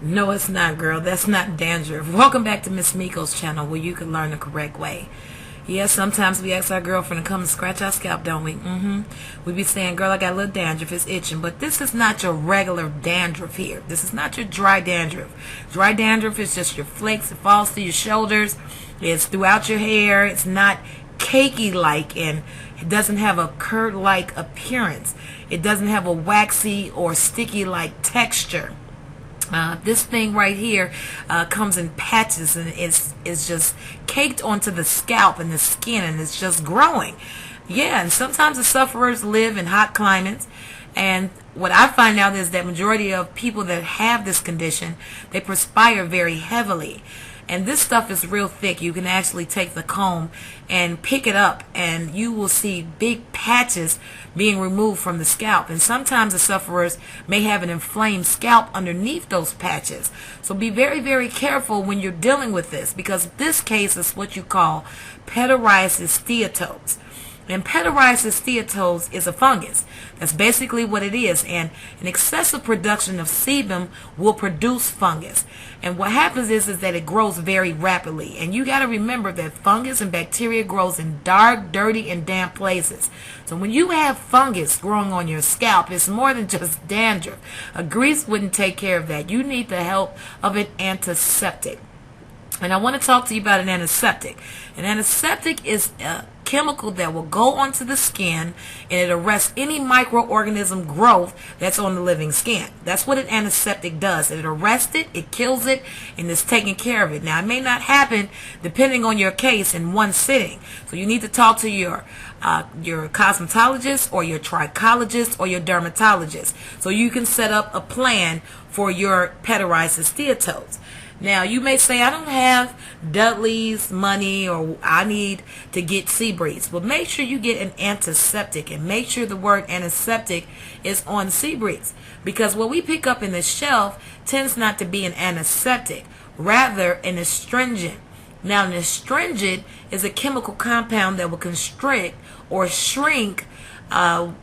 No, it's not, girl. That's not dandruff. Welcome back to Miss Miko's channel where you can learn the correct way. Yes, sometimes we ask our girlfriend to come and scratch our scalp, don't we? We be saying, girl, I got a little dandruff, it's itching. But this is not your regular dandruff here. This is not your dry dandruff. Dry dandruff is just your flakes. It falls to your shoulders. It's throughout your hair. It's not cakey-like, and it doesn't have a curd-like appearance. It doesn't have a waxy or sticky-like texture. This thing right here comes in patches, and it's just caked onto the scalp and the skin, and it's just growing. Yeah, and sometimes the sufferers live in hot climates, and what I find out is that majority of people that have this condition, they perspire very heavily. And this stuff is real thick. You can actually take the comb and pick it up, and you will see big patches being removed from the scalp. And sometimes the sufferers may have an inflamed scalp underneath those patches. So be very, very careful when you're dealing with this, because this case is what you call pityriasis steatodes. And pityriasis steatodes is a fungus. That's basically what it is. And an excessive production of sebum will produce fungus. And what happens is that it grows very rapidly. And you got to remember that fungus and bacteria grows in dark, dirty, and damp places. So when you have fungus growing on your scalp, it's more than just dandruff. A grease wouldn't take care of that. You need the help of an antiseptic. And I want to talk to you about an antiseptic. An antiseptic is a chemical that will go onto the skin, and it arrests any microorganism growth that's on the living skin. That's what an antiseptic does. It arrests it, it kills it, and it's taking care of it. Now, it may not happen, depending on your case, in one sitting. So you need to talk to your cosmetologist or your trichologist or your dermatologist, so you can set up a plan for your pityriasis steatodes. Now, you may say, I don't have Dudley's money, or I need to get sea breeze. Well, make sure you get an antiseptic, and make sure the word antiseptic is on sea breeze, because what we pick up in the shelf tends not to be an antiseptic, rather an astringent. Now, an astringent is a chemical compound that will constrict or shrink our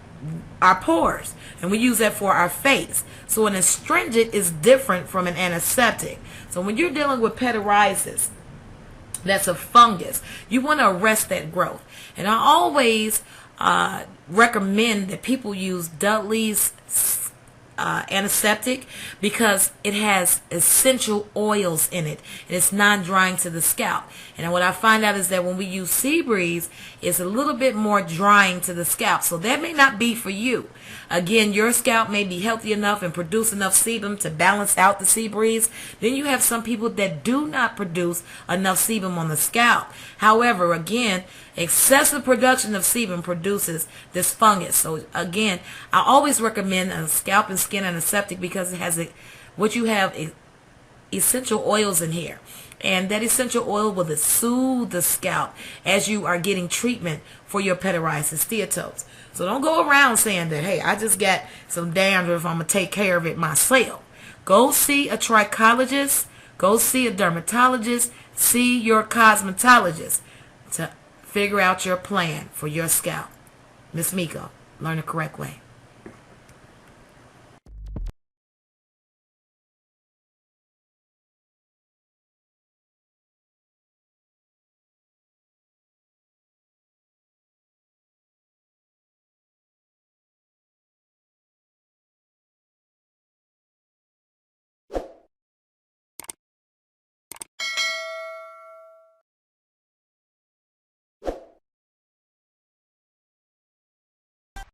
pores, and we use that for our face. So an astringent is different from an antiseptic. So when you're dealing with pityriasis, that's a fungus, you want to arrest that growth. And I always recommend that people use Dudley's antiseptic, because it has essential oils in it, and it's non-drying to the scalp. And what I find out is that when we use sea breeze, it's a little bit more drying to the scalp. So that may not be for you. Again, your scalp may be healthy enough and produce enough sebum to balance out the sea breeze. Then you have some people that do not produce enough sebum on the scalp. However, again, excessive production of sebum produces this fungus. So again, I always recommend a scalp and skin antiseptic, because it has what you have essential oils in here, and that essential oil will soothe the scalp as you are getting treatment for your pityriasis steatodes. So don't go around saying that, hey, I just got some dandruff, I'm going to take care of it myself. Go see a trichologist, go see a dermatologist, see your cosmetologist to figure out your plan for your scalp. Miss Miko, learn the correct way.